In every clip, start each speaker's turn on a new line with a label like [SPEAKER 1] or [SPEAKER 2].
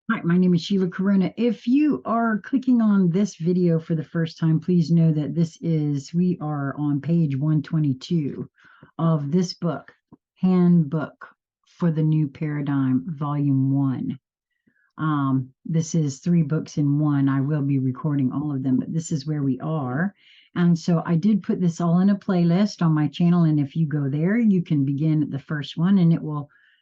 [SPEAKER 1] Hi, my name is Sheila Corona. If you are clicking on this video for the first time, please know that we are on page 122 of this book, Handbook for the New Paradigm, Volume 1. This is 3 books in one. I will be recording all of them, but this is where we are. And so I did put this all in a playlist on my channel. And if you go there, you can begin at the first one and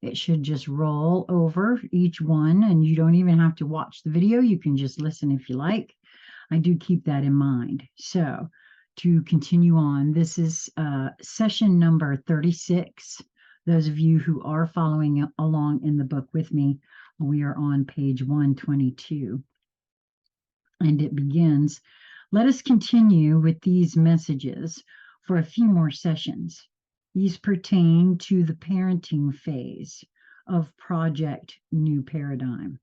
[SPEAKER 1] it should just roll over each one. And you don't even have to watch the video. You can just listen if you like. I do keep that in mind. So to continue on, this is session number 36. Those of you who are following along in the book with me, we are on page 122. And it begins, let us continue with these messages for a few more sessions. These pertain to the parenting phase of Project New Paradigm.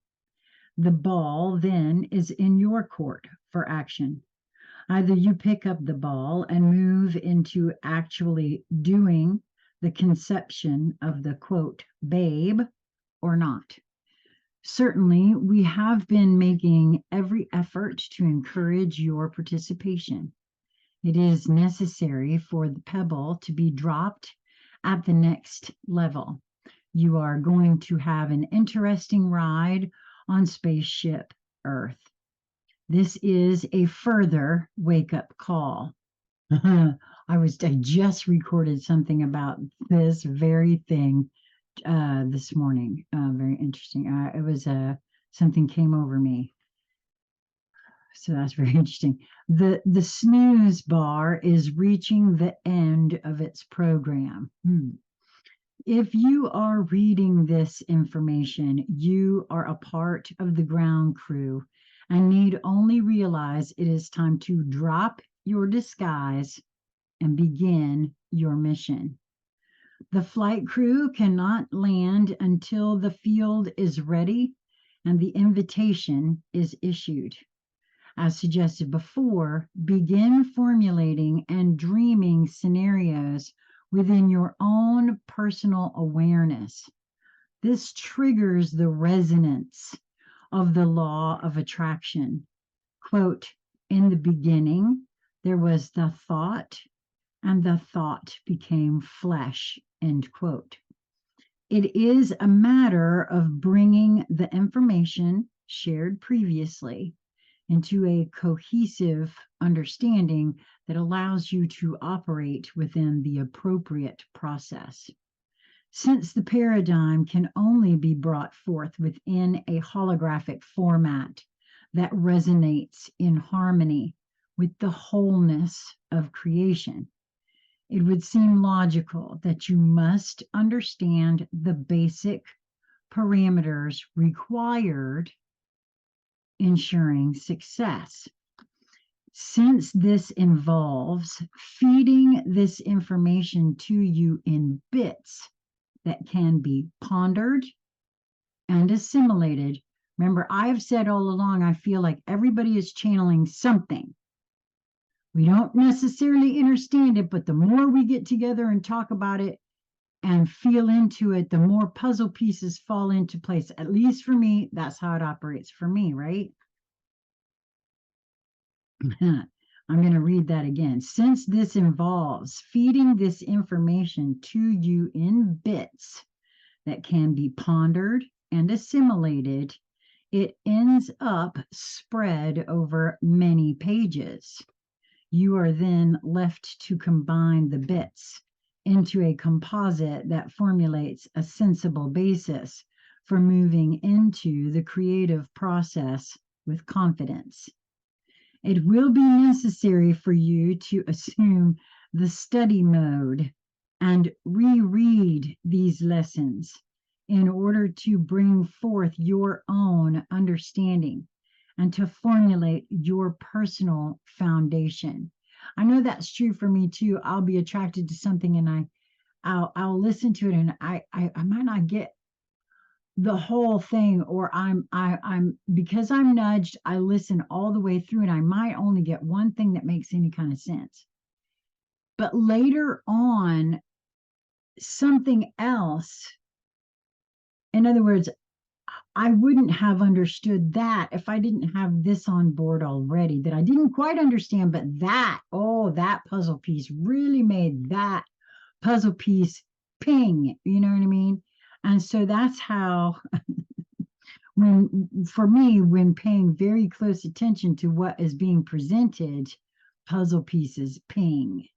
[SPEAKER 1] The ball then is in your court for action. Either you pick up the ball and move into actually doing the conception of the quote, babe, or not. Certainly, we have been making every effort to encourage your participation. It is necessary for the pebble to be dropped at the next level. You are going to have an interesting ride on Spaceship Earth. This is a further wake-up call. I just recorded something about this very thing this morning. Very interesting. It was something came over me. So that's very interesting. The snooze bar is reaching the end of its program. If you are reading this information, you are a part of the ground crew and need only realize it is time to drop your disguise and begin your mission. The flight crew cannot land until the field is ready and the invitation is issued. As suggested before, begin formulating and dreaming scenarios within your own personal awareness. This triggers the resonance of the law of attraction. Quote, in the beginning, there was the thought, and the thought became flesh, end quote. It is a matter of bringing the information shared previously into a cohesive understanding that allows you to operate within the appropriate process. Since the paradigm can only be brought forth within a holographic format that resonates in harmony with the wholeness of creation, it would seem logical that you must understand the basic parameters required ensuring success. Since this involves feeding this information to you in bits that can be pondered and assimilated. Remember, I've said all along, I feel like everybody is channeling something. We don't necessarily understand it, but the more we get together and talk about it and feel into it, the more puzzle pieces fall into place. At least for me, that's how it operates for me, right? I'm going to read that again. Since this involves feeding this information to you in bits that can be pondered and assimilated, it ends up spread over many pages. You are then left to combine the bits into a composite that formulates a sensible basis for moving into the creative process with confidence. It will be necessary for you to assume the study mode and reread these lessons in order to bring forth your own understanding and to formulate your personal foundation. I know that's true for me too. I'll be attracted to something and I'll listen to it and I might not get the whole thing, or I'm because I'm nudged, I listen all the way through and I might only get one thing that makes any kind of sense. But later on, something else, in other words, I wouldn't have understood that if I didn't have this on board already that I didn't quite understand, but that, oh, that puzzle piece really made that puzzle piece ping, you know what I mean? And so that's how, for me, when paying very close attention to what is being presented, puzzle pieces ping.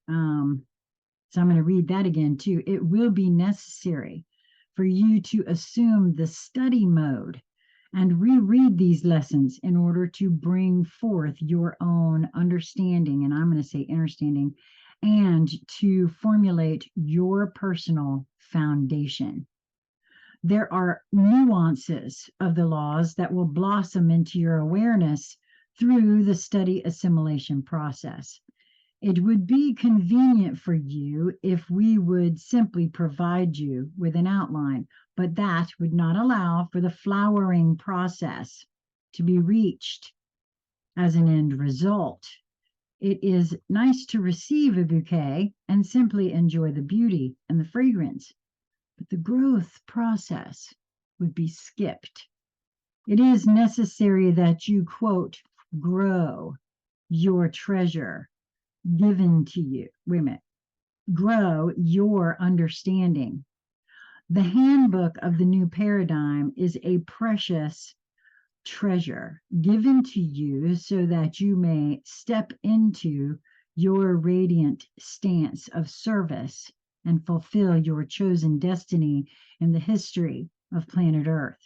[SPEAKER 1] So I'm going to read that again too. It will be necessary for you to assume the study mode and reread these lessons in order to bring forth your own understanding, and I'm going to say understanding, and to formulate your personal foundation. There are nuances of the laws that will blossom into your awareness through the study assimilation process. It would be convenient for you if we would simply provide you with an outline, but that would not allow for the flowering process to be reached as an end result. It is nice to receive a bouquet and simply enjoy the beauty and the fragrance, but the growth process would be skipped. It is necessary that you, quote, grow your treasure given to you. Wait a minute. Grow your understanding. The handbook of the new paradigm is a precious treasure given to you so that you may step into your radiant stance of service and fulfill your chosen destiny in the history of planet Earth.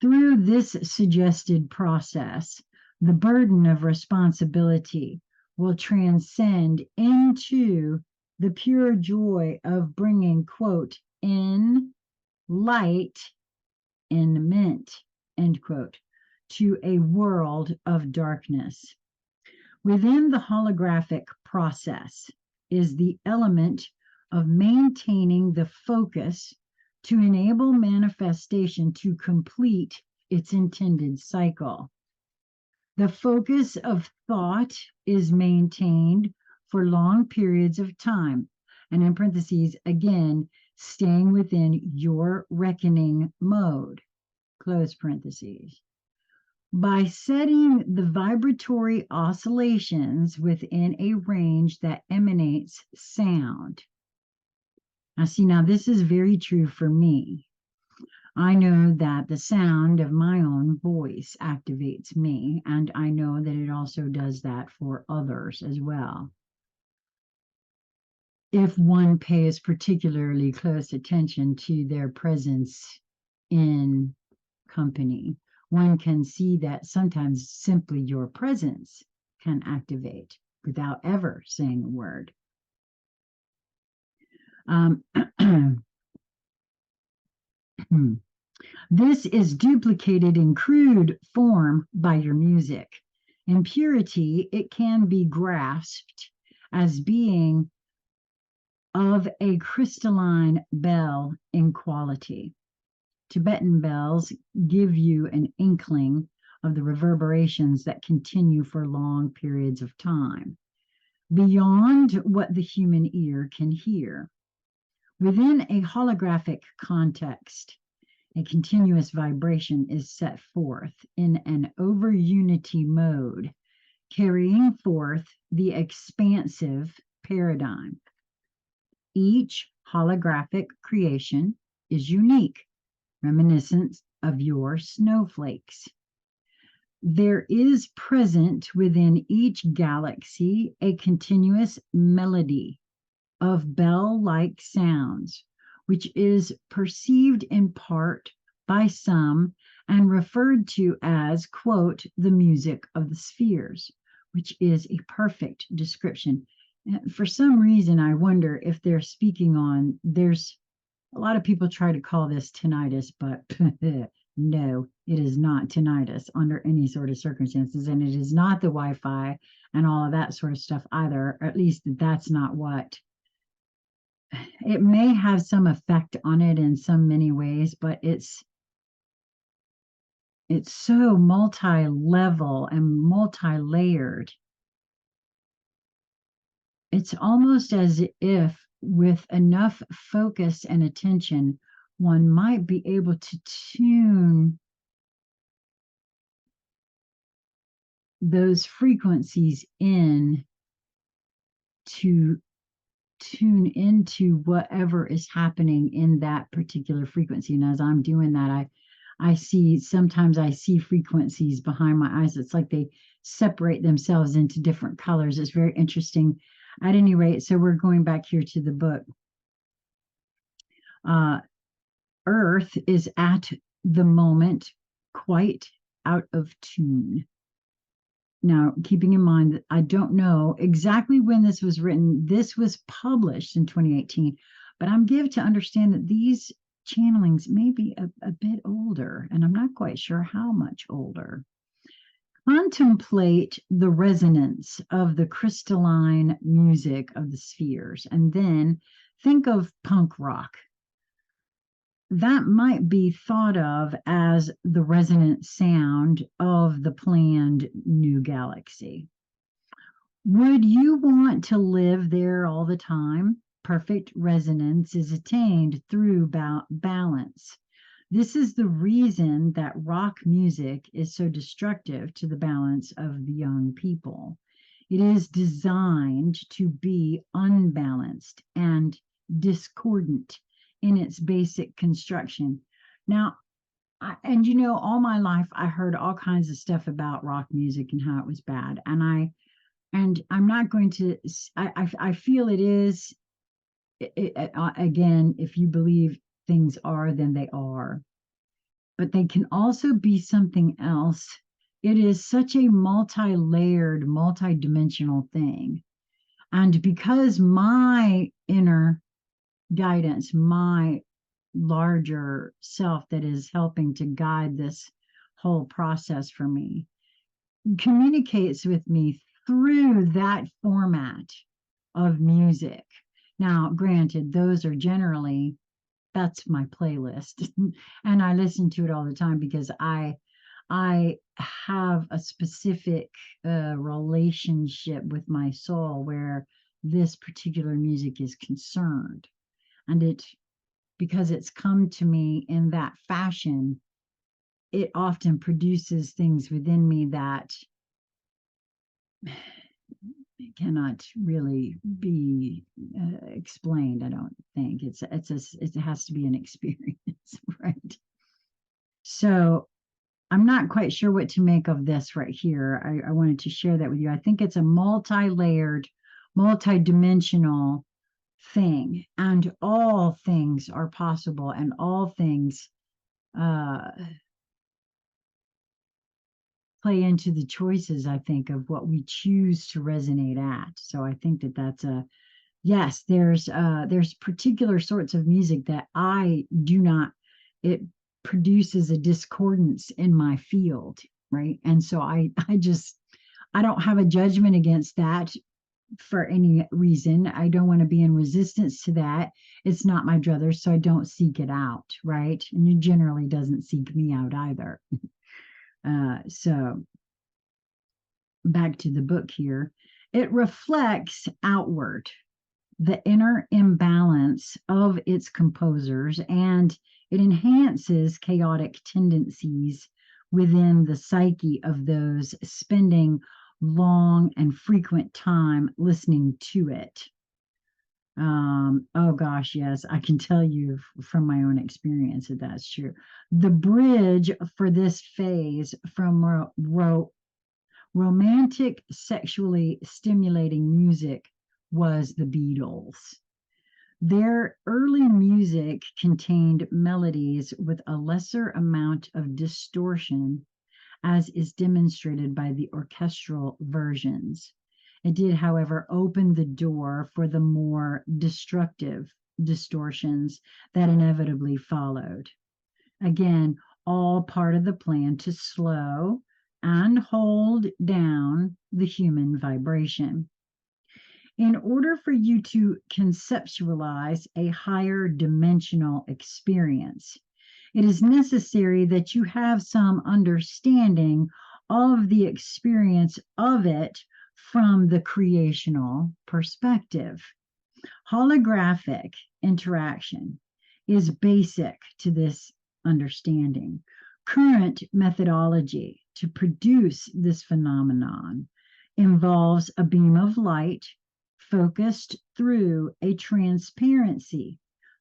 [SPEAKER 1] Through this suggested process, the burden of responsibility will transcend into the pure joy of bringing, quote, in light, in mint, end quote, to a world of darkness. Within the holographic process is the element of maintaining the focus to enable manifestation to complete its intended cycle. The focus of thought is maintained for long periods of time, and in parentheses, again, staying within your reckoning mode, close parentheses. By setting the vibratory oscillations within a range that emanates sound. Now, see, now this is very true for me. I know that the sound of my own voice activates me, and I know that it also does that for others as well. If one pays particularly close attention to their presence in company, one can see that sometimes simply your presence can activate without ever saying a word. This is duplicated in crude form by your music. In purity, it can be grasped as being of a crystalline bell in quality. Tibetan bells give you an inkling of the reverberations that continue for long periods of time, beyond what the human ear can hear. Within a holographic context, a continuous vibration is set forth in an over-unity mode, carrying forth the expansive paradigm. Each holographic creation is unique, reminiscent of your snowflakes. There is present within each galaxy a continuous melody of bell-like sounds, which is perceived in part by some and referred to as, quote, the music of the spheres, which is a perfect description. For some reason, I wonder if they're speaking on, there's a lot of people try to call this tinnitus, but no, it is not tinnitus under any sort of circumstances, and it is not the Wi-Fi and all of that sort of stuff either, or at least that's not what. It may have some effect on it in some many ways, but it's so multi-level and multi-layered. It's almost as if with enough focus and attention, one might be able to tune those frequencies in to tune into whatever is happening in that particular frequency. And as I'm doing that, sometimes I see frequencies behind my eyes. It's like they separate themselves into different colors. It's very interesting. At any rate, so we're going back here to the book. Earth is at the moment quite out of tune. Now, keeping in mind that I don't know exactly when this was written, this was published in 2018, but I'm given to understand that these channelings may be a bit older, and I'm not quite sure how much older. Contemplate the resonance of the crystalline music of the spheres, and then think of punk rock. That might be thought of as the resonant sound of the planned new galaxy. Would you want to live there all the time? Perfect resonance is attained through balance. This is the reason that rock music is so destructive to the balance of the young people. It is designed to be unbalanced and discordant in its basic construction. Now, all my life I heard all kinds of stuff about rock music and how it was bad, and I'm not going to. I feel it is. Again, if you believe things are, then they are, but they can also be something else. It is such a multi-layered, multi-dimensional thing, and because my inner guidance, my larger self that is helping to guide this whole process for me, communicates with me through that format of music. Now, granted, those are generally, that's my playlist, and I listen to it all the time because I have a specific relationship with my soul where this particular music is concerned. And because it's come to me in that fashion, it often produces things within me that cannot really be explained. I don't think it has to be an experience, right? So I'm not quite sure what to make of this right here. I wanted to share that with you. I think it's a multi-layered, multi-dimensional thing, and all things are possible, and all things play into the choices, I think, of what we choose to resonate at. So I think that that's yes, there's particular sorts of music that I do not, it produces a discordance in my field, right? And so I don't have a judgment against that for any reason. I don't want to be in resistance to that. It's not my druthers, so I don't seek it out, right? And it generally doesn't seek me out either. So back to the book here. It reflects outward the inner imbalance of its composers, and it enhances chaotic tendencies within the psyche of those spending long and frequent time listening to it. Oh gosh, yes, I can tell you from my own experience that that's true. The bridge for this phase from romantic, sexually stimulating music was the Beatles. Their early music contained melodies with a lesser amount of distortion, as is demonstrated by the orchestral versions. It did, however, open the door for the more destructive distortions that inevitably followed. Again, all part of the plan to slow and hold down the human vibration. In order for you to conceptualize a higher dimensional experience, it is necessary that you have some understanding of the experience of it from the creational perspective. Holographic interaction is basic to this understanding. Current methodology to produce this phenomenon involves a beam of light focused through a transparency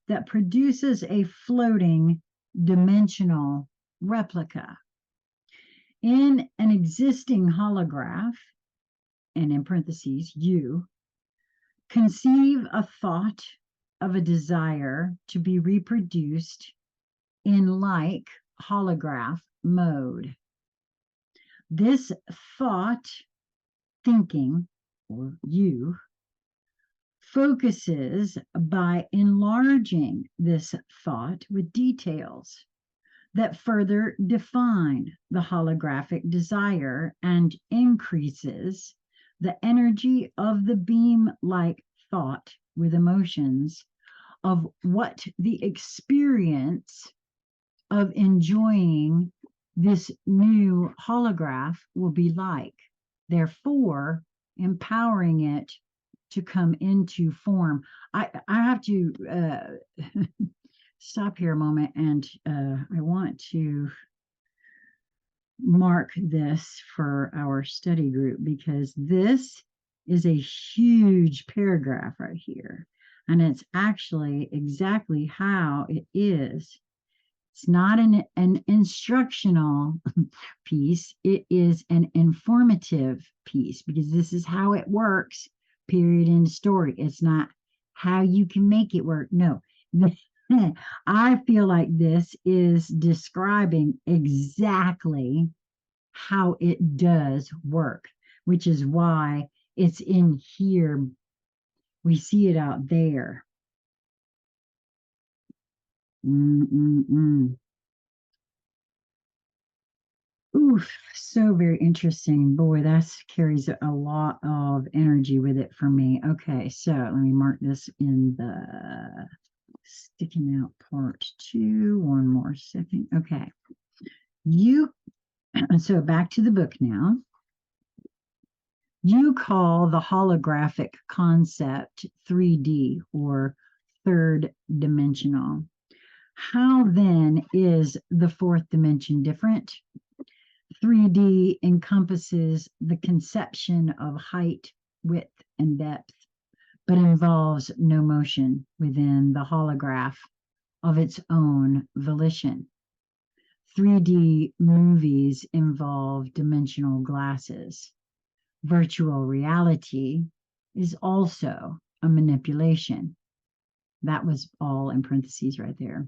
[SPEAKER 1] that produces a floating dimensional replica. In an existing holograph, and in parentheses, you conceive a thought of a desire to be reproduced in like holograph mode. This thought thinking, or you, focuses by enlarging this thought with details that further define the holographic desire and increases the energy of the beam-like thought with emotions of what the experience of enjoying this new holograph will be like, therefore empowering it to come into form. I have to stop here a moment, and I want to mark this for our study group, because this is a huge paragraph right here, and it's actually exactly how it is. It's not an instructional piece, it is an informative piece, because this is how it works, period, end of story. It's not how you can make it work. No. I feel like this is describing exactly how it does work, which is why it's in here. We see it out there. Oof, so very interesting. Boy, that carries a lot of energy with it for me. Okay, so let me mark this in the sticking out part 2. One more second. Okay. So back to the book now. You call the holographic concept 3D, or third dimensional. How then is the fourth dimension different? 3D encompasses the conception of height, width, and depth, but involves no motion within the holograph of its own volition. 3D movies involve dimensional glasses. Virtual reality is also a manipulation. That was all in parentheses right there.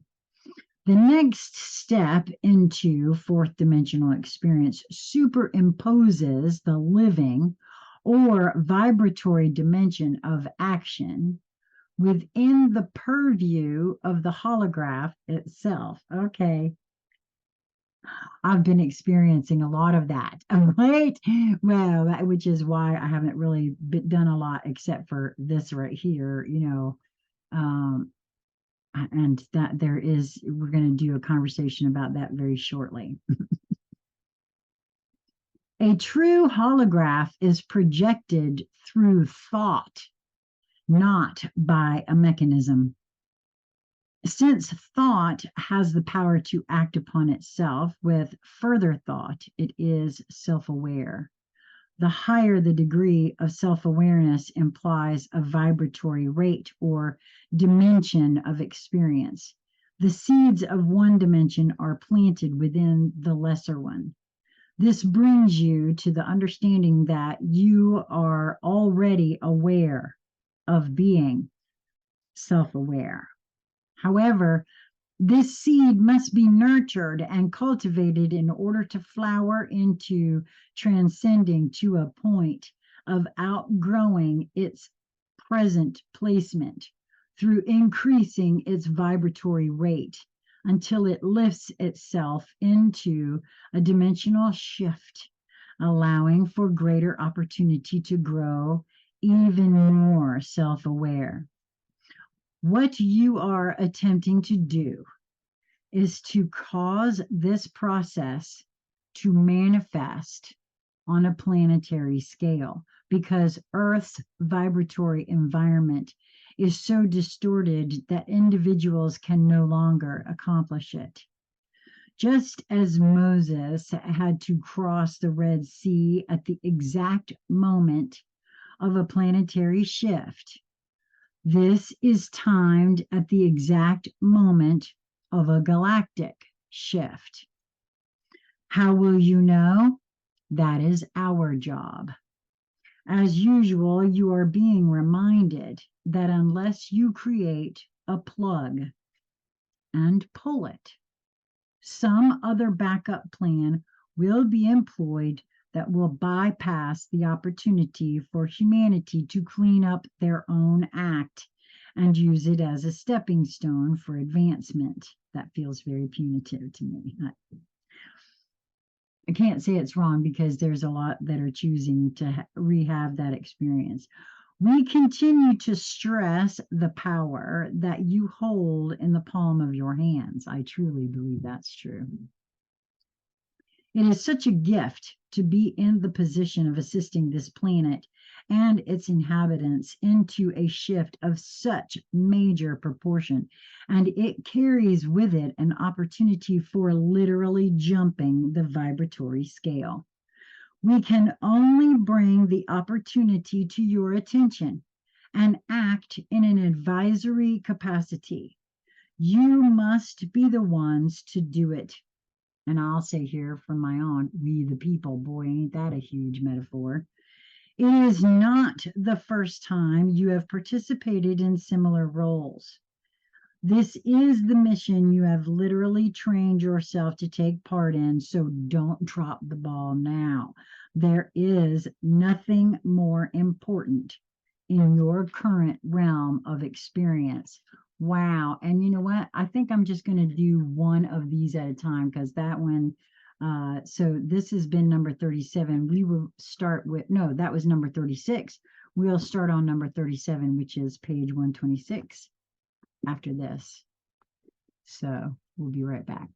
[SPEAKER 1] The next step into fourth dimensional experience superimposes the living or vibratory dimension of action within the purview of the holograph itself. Okay. I've been experiencing a lot of that, right? Well, which is why I haven't really done a lot except for this right here, and that we're going to do a conversation about that very shortly. A true holograph is projected through thought, not by a mechanism. Since thought has the power to act upon itself with further thought, it is self-aware. The higher the degree of self-awareness implies a vibratory rate or dimension of experience. The seeds of one dimension are planted within the lesser one. This brings you to the understanding that you are already aware of being self-aware. However, this seed must be nurtured and cultivated in order to flower into transcending to a point of outgrowing its present placement through increasing its vibratory rate until it lifts itself into a dimensional shift, allowing for greater opportunity to grow even more self-aware. What you are attempting to do is to cause this process to manifest on a planetary scale, because Earth's vibratory environment is so distorted that individuals can no longer accomplish it. Just as Moses had to cross the Red Sea at the exact moment of a planetary shift, this is timed at the exact moment of a galactic shift. How will you know? That is our job. As usual, you are being reminded that unless you create a plug and pull it, some other backup plan will be employed that will bypass the opportunity for humanity to clean up their own act and use it as a stepping stone for advancement. That feels very punitive to me. I can't say it's wrong because there's a lot that are choosing to rehab that experience. We continue to stress the power that you hold in the palm of your hands. I truly believe that's true. It is such a gift to be in the position of assisting this planet and its inhabitants into a shift of such major proportion, and it carries with it an opportunity for literally jumping the vibratory scale. We can only bring the opportunity to your attention and act in an advisory capacity. You must be the ones to do it. And I'll say here from my own, we the people, boy, ain't that a huge metaphor. It is not the first time you have participated in similar roles. This is the mission you have literally trained yourself to take part in, so don't drop the ball now. There is nothing more important in your current realm of experience. Wow. And you know what? I think I'm just going to do one of these at a time because that one, so this has been number 37. We will start with, no, that was number 36. We'll start on number 37, which is page 126 after this. So we'll be right back.